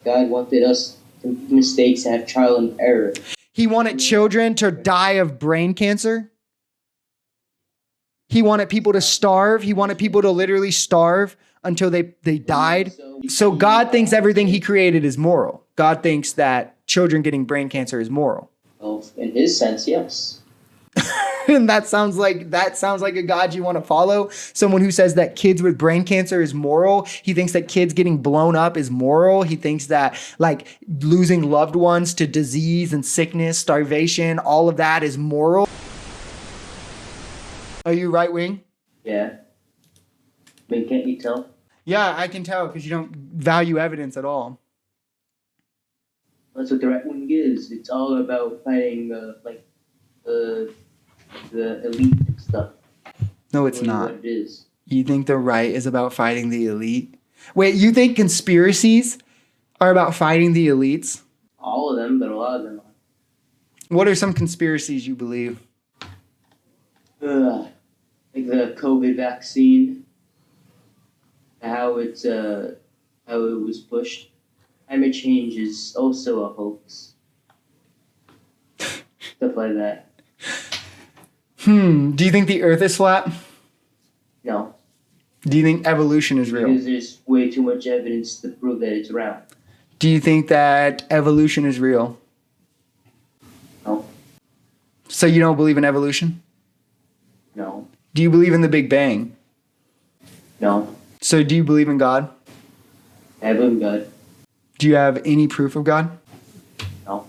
God wanted us to make mistakes and have trial and error. He wanted children to die of brain cancer. He wanted people to starve. He wanted people to literally starve until they died. So God thinks everything he created is moral. God thinks that children getting brain cancer is moral. Well, in his sense, yes. And that sounds like a God you want to follow. Someone who says that kids with brain cancer is moral. He thinks that kids getting blown up is moral. He thinks that like losing loved ones to disease and sickness, starvation, all of that is moral. Are you right wing? Yeah. I mean, can't you tell? Yeah, I can tell because you don't value evidence at all. That's what the right wing is. It's all about fighting the elite and stuff. No, it's Really not. what it is. You think the right is about fighting the elite? Wait, you think conspiracies are about fighting the elites? All of them, but a lot of them are. What are some conspiracies you believe? Like the COVID vaccine, how it was pushed. Climate change is also a hoax. Stuff like that. Do you think the earth is flat? No. Do you think evolution is real? Because there's way too much evidence to prove that it's round. Do you think that evolution is real? No. So you don't believe in evolution? No. Do you believe in the Big Bang? No. So do you believe in God? I believe in God. Do you have any proof of God? No.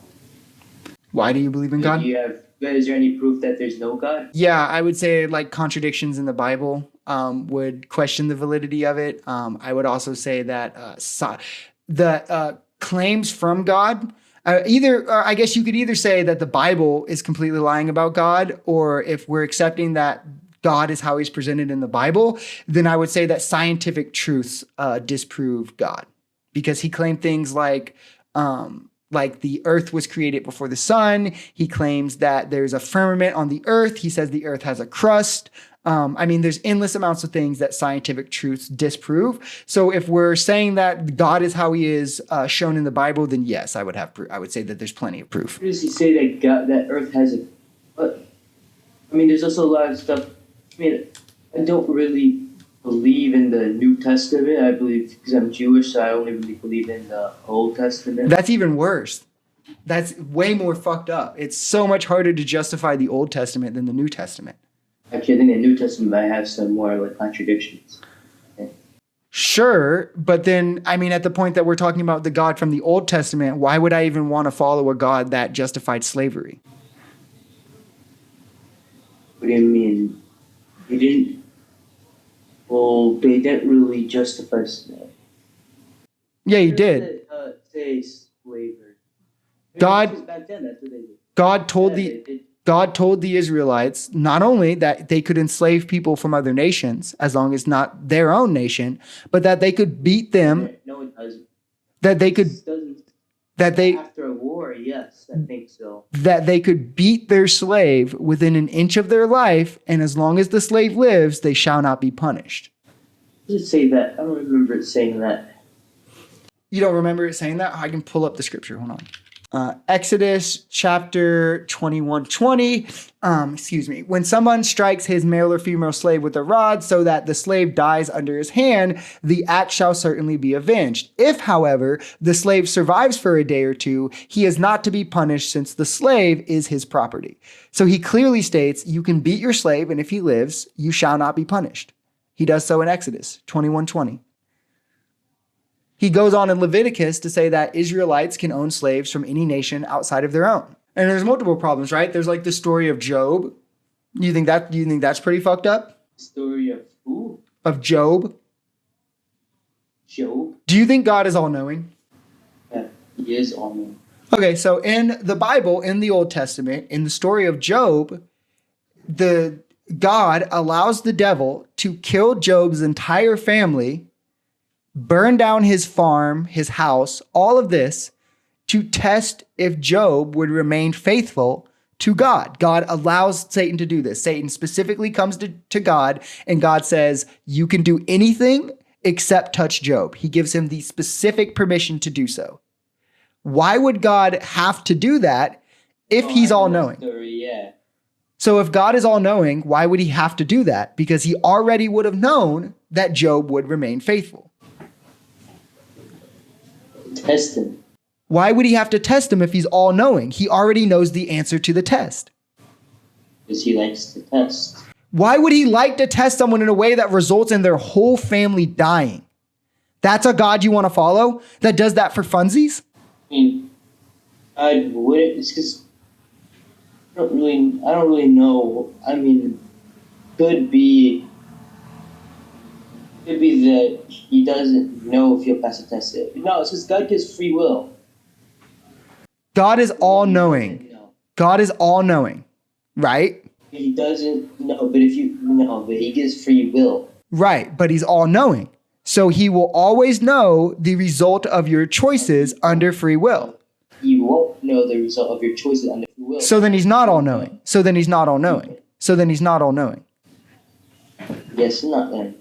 Why do you believe in God? Is there any proof that there's no God? Yeah, I would say like contradictions in the Bible would question the validity of it. I would also say that the claims from God, I guess you could either say that the Bible is completely lying about God, or if we're accepting that God is how he's presented in the Bible, then I would say that scientific truths disprove God, because he claimed things like the earth was created before the sun. He claims that there's a firmament on the earth. He says the earth has a crust. There's endless amounts of things that scientific truths disprove. So if we're saying that God is how he is shown in the Bible, then yes, I would have proof. I would say that there's plenty of proof. Where does he say that earth has a... But, there's also a lot of stuff. I don't really believe in the New Testament. I believe, because I'm Jewish, so I only really believe in the Old Testament. That's even worse. That's way more fucked up. It's so much harder to justify the Old Testament than the New Testament. Actually, I think the New Testament might have some more contradictions. Okay. Sure, but then, at the point that we're talking about the God from the Old Testament, why would I even want to follow a God that justified slavery? What do you mean? He didn't... Well, they didn't really justify slavery. Yeah, he did. Say slavery. God, Back then, that's what they did. God told the Israelites not only that they could enslave people from other nations, as long as not their own nation, but that they could beat them. No, it doesn't. After a war, yes, I think so. That they could beat their slave within an inch of their life, and as long as the slave lives, they shall not be punished. Does it say that? I don't remember it saying that. You don't remember it saying that? I can pull up the scripture. Hold on. Exodus chapter 21:20. When someone strikes his male or female slave with a rod so that the slave dies under his hand, the act shall certainly be avenged. If, however, the slave survives for a day or two, he is not to be punished, since the slave is his property. So he clearly states you can beat your slave, and if he lives, you shall not be punished. He does so in Exodus 21:20. He goes on in Leviticus to say that Israelites can own slaves from any nation outside of their own. And there's multiple problems, right? There's like the story of Job. Do you think that's pretty fucked up? Story of who? Of Job. Job? Do you think God is all-knowing? Yeah, he is all-knowing. Okay, so in the Bible, in the Old Testament, in the story of Job, the God allows the devil to kill Job's entire family, burn down his farm, his house, all of this, to test if Job would remain faithful to God. God allows Satan to do this. Satan specifically comes to God, and God says, you can do anything except touch Job. He gives him the specific permission to do so. Why would God have to do that if he's all knowing? Yeah. So if God is all knowing, why would he have to do that? Because he already would have known that Job would remain faithful. Test him. Why would he have to test him if he's all knowing? He already knows the answer to the test. Because he likes to test. Why would he like to test someone in a way that results in their whole family dying? That's a God you want to follow that does that for funsies? I mean, I wouldn't. It's because I don't really know. I mean, could be that he doesn't know if he'll pass the test. No, it's just God gives free will. God is all knowing. No. God is all knowing, right? He doesn't know, but he gives free will. Right, but he's all knowing. So he will always know the result of your choices under free will. He won't know the result of your choices under free will. So then he's not all knowing. So then he's not all knowing. So then he's not all knowing. Yes, not then.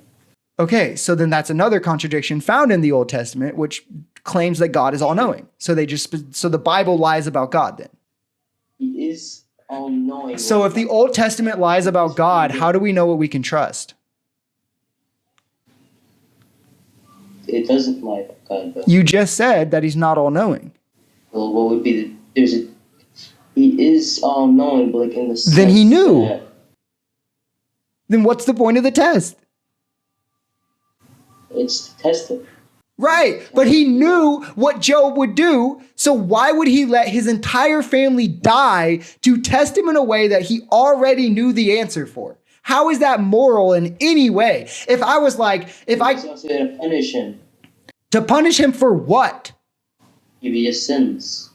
Okay, so then that's another contradiction found in the Old Testament, which claims that God is all knowing. So the Bible lies about God then. He is all knowing. So if the Old Testament lies about God, how do we know what we can trust? It doesn't lie about God, though. You just said that he's not all knowing. Well, what would be he is all knowing, but like in the sense Then he knew. that Then what's the point of the test? it's to test him. Right, but he knew what Job would do, so why would he let his entire family die to test him in a way that he already knew the answer for? How is that moral in any way? If I was like, He's also going to punish him. to punish him for what? Give you his sins.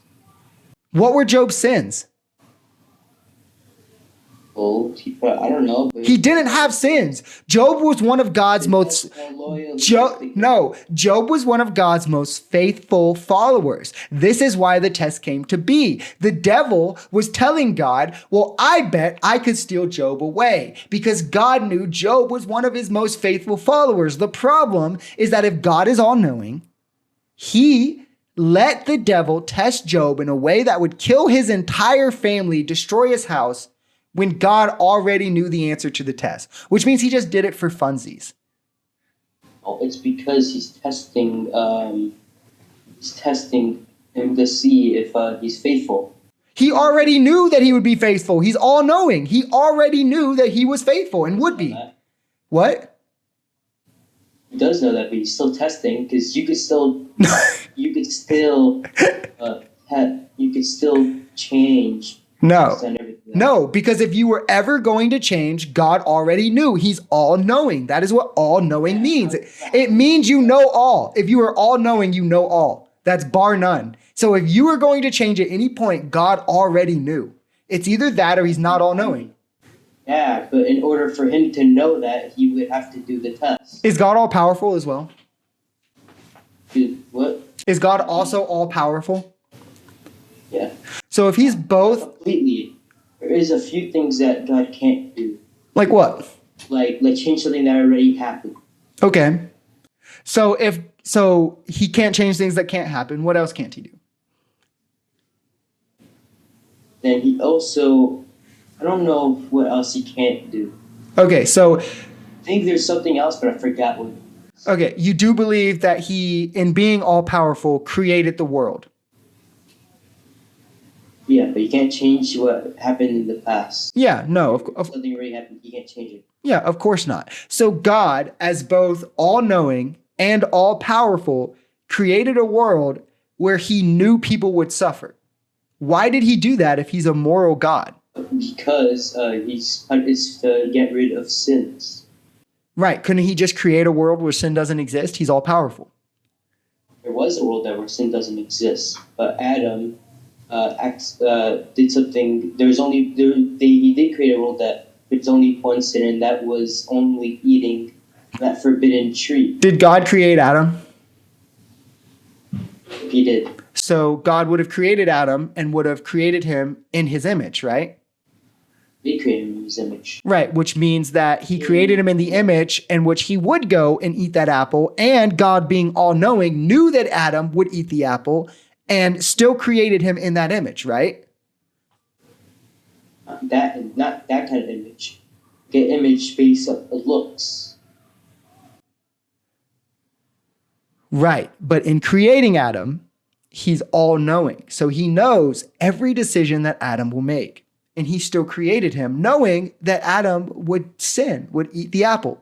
What were Job's sins? Well, I don't know. But He didn't have sins. Job was one of God's most Job was one of God's most faithful followers. This is why the test came to be. The devil was telling God, well, I bet I could steal Job away because God knew Job was one of his most faithful followers. The problem is that if God is all knowing, he let the devil test Job in a way that would kill his entire family, destroy his house, when God already knew the answer to the test, which means he just did it for funsies. Oh, it's because he's testing him to see if he's faithful. He already knew that he would be faithful. He's all knowing. He already knew that he was faithful and would be. What? He does know that, but he's still testing because you could still change. No, because if you were ever going to change, God already knew. He's all knowing. That is what all knowing means. It means you know all. If you are all knowing, you know all. That's bar none. So if you were going to change at any point, God already knew. It's either that or he's not all knowing. Yeah, but in order for him to know that, he would have to do the test. Is God all powerful as well? Dude, what? Is God also all powerful? Yeah. So if he's both... Completely. There is a few things that God can't do. Like what? Like change something that already happened. Okay. So he can't change things that can't happen. What else can't he do? Then he also... I don't know what else he can't do. Okay, so... I think there's something else, but I forgot what. Okay, you do believe that he, in being all-powerful, created the world. Yeah, but you can't change what happened in the past. Yeah, no. Something already happened, you can't change it. Yeah, of course not. So God, as both all-knowing and all-powerful, created a world where he knew people would suffer. Why did he do that if he's a moral God? Because it's to get rid of sins. Right. Couldn't he just create a world where sin doesn't exist? He's all-powerful. There was a world where sin doesn't exist, but Adam did something. He did create a world that there's only one sin, and that was only eating that forbidden tree. Did God create Adam? He did. So God would have created Adam and would have created him in his image, right? He created him in his image. Right, which means that he created him in the image in which he would go and eat that apple, and God, being all-knowing, knew that Adam would eat the apple and still created him in that image, right? Not that kind of image. Get image based on looks. Right. But in creating Adam, he's all knowing. So he knows every decision that Adam will make. And he still created him knowing that Adam would sin, would eat the apple.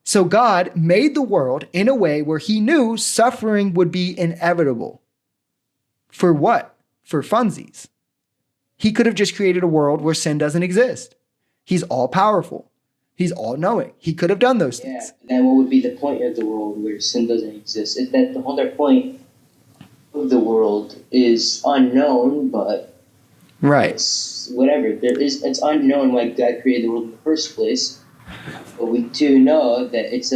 So God made the world in a way where he knew suffering would be inevitable. For what? For funsies. He could have just created a world where sin doesn't exist. He's all powerful. He's all knowing. He could have done those things. Yeah, then what would be the point of the world where sin doesn't exist? Is that the whole other point of the world is unknown, but Right. it's whatever. It's unknown why God created the world in the first place. But we do know that it's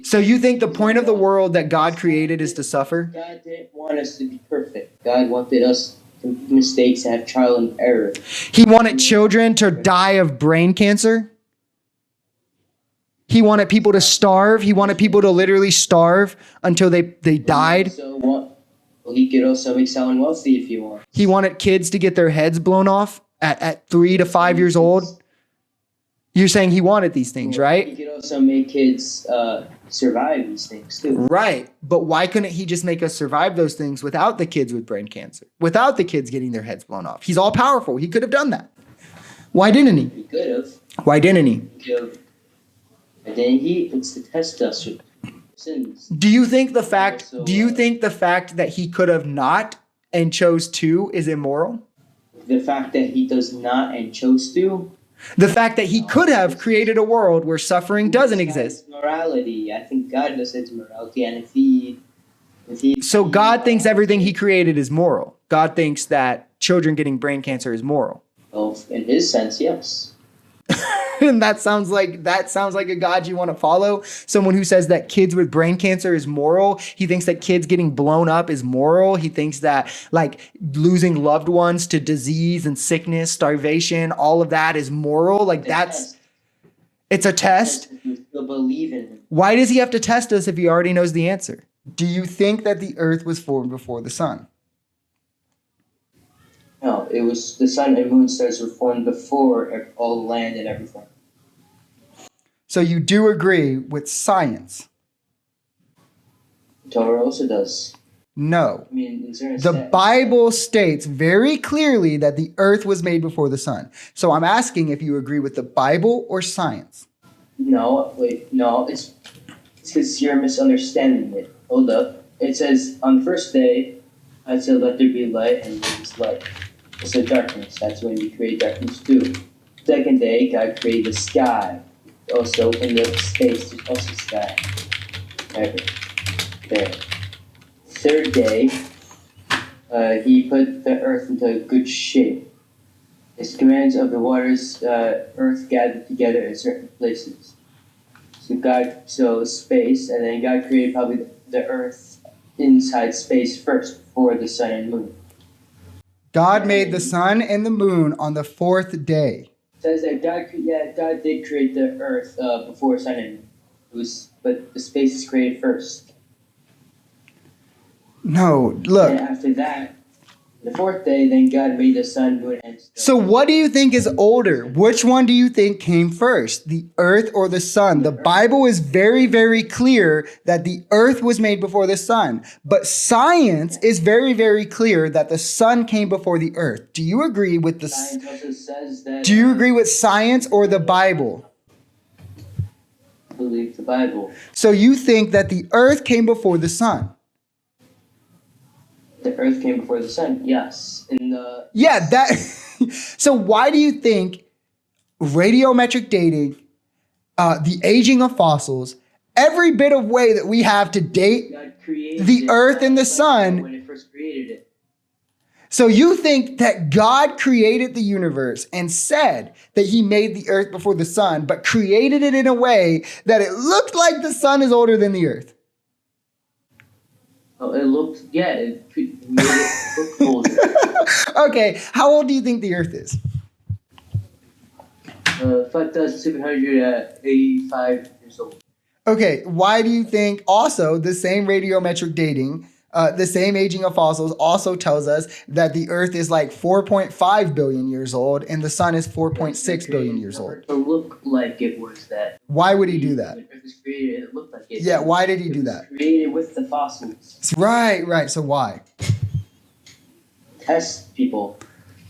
So you think the point of the world that God created is to suffer? God didn't want us to be perfect. God wanted us to make mistakes and have trial and error. He wanted children to die of brain cancer. He wanted people to starve. He wanted people to literally starve until they died. He could also make someone wealthy if he wants. He wanted kids to get their heads blown off at 3 to 5 years old. You're saying he wanted these things, right? He could also make kids survive these things too. Right. But why couldn't he just make us survive those things without the kids with brain cancer, without the kids getting their heads blown off? He's all powerful. He could have done that. Why didn't he? He could have. Why didn't he? He could have. And then it's to test us with sins. Do you think the fact that he could have not and chose to is immoral? The fact that he does not and chose to? The fact that he could have created a world where suffering doesn't exist. Morality. I think God decides morality, and if he So God thinks everything he created is moral. God thinks that children getting brain cancer is moral. Well, in his sense, yes. And that sounds like a God you want to follow. Someone who says that kids with brain cancer is moral. He thinks that kids getting blown up is moral. He thinks that like losing loved ones to disease and sickness, starvation, all of that is moral. Like it's a test. You still believe in him. Why does he have to test us if he already knows the answer? Do you think that the earth was formed before the sun? No, it was the sun and moon stars were formed before all land and everything. So you do agree with science? Torah also does. No. I mean, in certain The sense. Bible states very clearly that the earth was made before the sun. So I'm asking if you agree with the Bible or science. No, wait, no, it's because you're misunderstanding it. Hold up. It says on the first day, I said let there be light, and there was light. It said darkness. That's when we create darkness too. Second day, God created the sky. Also in the space, there's also sky. There. Third day, he put the earth into a good shape. His commands of the waters, earth gathered together in certain places. So space, and then God created probably the earth inside space first before the sun and moon. God made the sun and the moon on the fourth day. It says that God did create the earth before sun and moon. But the space is created first. No, look. And after that, the fourth day, then God made the sun, moon, and stars. So what do you think is older? Which one do you think came first, the earth or the sun? The Bible is very, very clear that the earth was made before the sun. But science is very, very clear that the sun came before the earth. Do you agree with the Science also says that. Do you agree with science or the Bible? I believe the Bible. So you think that the earth came before the sun? The earth came before the sun. Yes. Yeah, that. So why do you think radiometric dating, the aging of fossils, every bit of way that we have to date God created the earth and the sun? When it first created it. So you think that God created the universe and said that he made the earth before the sun, but created it in a way that it looked like the sun is older than the earth? Oh, it made it look older. Okay, how old do you think the earth is? 5,785 years old. Okay, why do you think also the same radiometric dating The same aging of fossils also tells us that the Earth is like 4.5 billion years old and the sun is 4.6 billion years old. To look like it was that. Why would he do that? When Earth was created, it looked like it. Yeah, why did he do It was that? created with the fossils. Right. So why? Test people.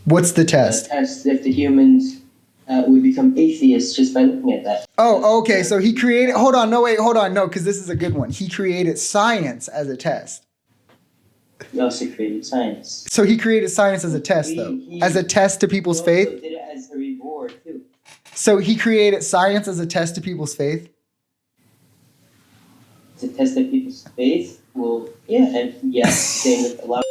What's the test? Test if the humans would become atheists just by looking at that. Oh, okay. So he created, hold on, because this is a good one. He created science as a test. He also created science. So he created science as a test, though, as a test to people's He also faith. did it as a reward too. So he created science as a test to people's faith. To test that people's faith. Well, yeah, and yes, same with a lot.